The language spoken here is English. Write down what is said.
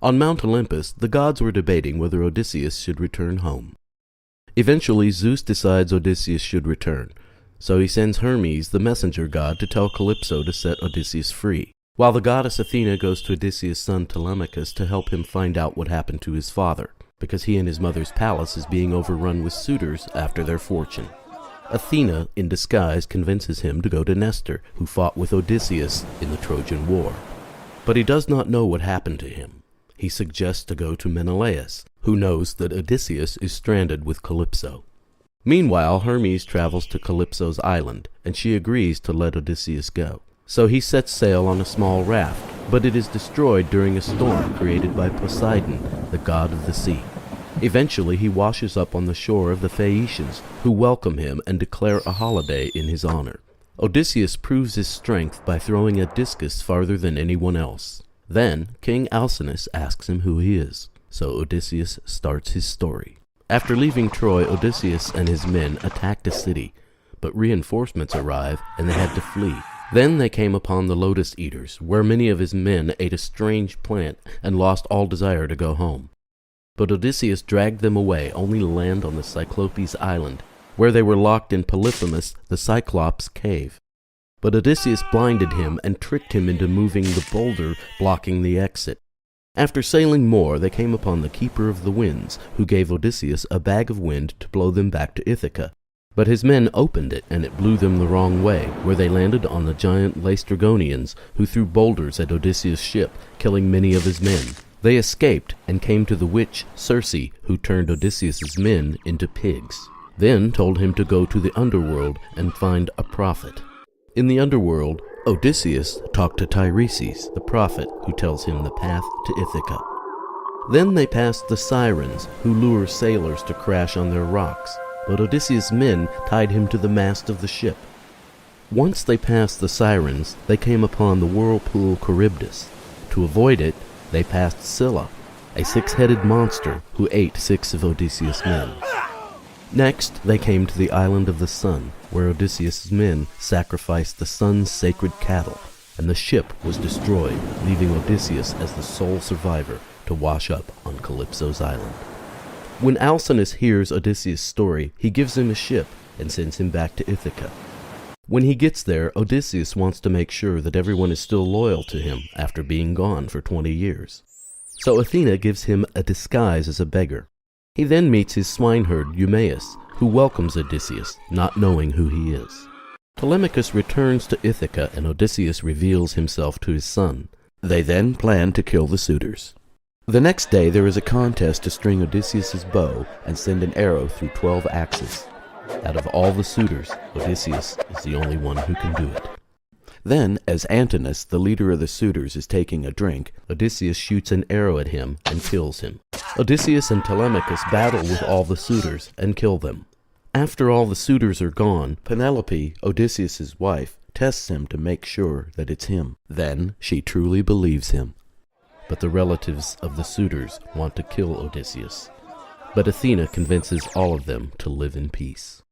On Mount Olympus, the gods were debating whether Odysseus should return home. Eventually, Zeus decides Odysseus should return, so he sends Hermes, the messenger god, to tell Calypso to set Odysseus free, while the goddess Athena goes to Odysseus' son Telemachus to help him find out what happened to his father, because he and his mother's palace is being overrun with suitors after their fortune. Athena, in disguise, convinces him to go to Nestor, who fought with Odysseus in the Trojan War. But he does not know what happened to him. He suggests to go to Menelaus, who knows that Odysseus is stranded with Calypso. Meanwhile, Hermes travels to Calypso's island, and she agrees to let Odysseus go. So he sets sail on a small raft, but it is destroyed during a storm created by Poseidon, the god of the sea. Eventually, he washes up on the shore of the Phaeacians, who welcome him and declare a holiday in his honor. Odysseus proves his strength by throwing a discus farther than anyone else. Then, King Alcinous asks him who he is, so Odysseus starts his story. After leaving Troy, Odysseus and his men attacked a city, but reinforcements arrive and they had to flee. Then they came upon the Lotus Eaters, where many of his men ate a strange plant and lost all desire to go home. But Odysseus dragged them away, only to land on the Cyclopes island, where they were locked in Polyphemus, the Cyclops' cave. But Odysseus blinded him and tricked him into moving the boulder blocking the exit. After sailing more, they came upon the Keeper of the Winds, who gave Odysseus a bag of wind to blow them back to Ithaca. But his men opened it, and it blew them the wrong way, where they landed on the giant Laestrygonians, who threw boulders at Odysseus' ship, killing many of his men. They escaped and came to the witch Circe, who turned Odysseus' men into pigs, then told him to go to the underworld and find a prophet. In the underworld, Odysseus talked to Tiresias, the prophet, who tells him the path to Ithaca. Then they passed the Sirens, who lure sailors to crash on their rocks, but Odysseus' men tied him to the mast of the ship. Once they passed the Sirens, they came upon the whirlpool Charybdis. To avoid it, they passed Scylla, a six-headed monster who ate 6 of Odysseus' men. Next, they came to the island of the sun, where Odysseus' men sacrificed the sun's sacred cattle, and the ship was destroyed, leaving Odysseus as the sole survivor to wash up on Calypso's island. When Alcinous hears Odysseus' story, he gives him a ship and sends him back to Ithaca. When he gets there, Odysseus wants to make sure that everyone is still loyal to him after being gone for 20 years. So Athena gives him a disguise as a beggar. He then meets his swineherd Eumaeus, who welcomes Odysseus, not knowing who he is. Telemachus returns to Ithaca, and Odysseus reveals himself to his son. They then plan to kill the suitors. The next day there is a contest to string Odysseus' bow and send an arrow through 12 axes. Out of all the suitors, Odysseus is the only one who can do it. Then, as Antinous, the leader of the suitors, is taking a drink, Odysseus shoots an arrow at him and kills him. Odysseus and Telemachus battle with all the suitors and kill them. After all the suitors are gone, Penelope, Odysseus' wife, tests him to make sure that it's him. Then she truly believes him. But the relatives of the suitors want to kill Odysseus. But Athena convinces all of them to live in peace.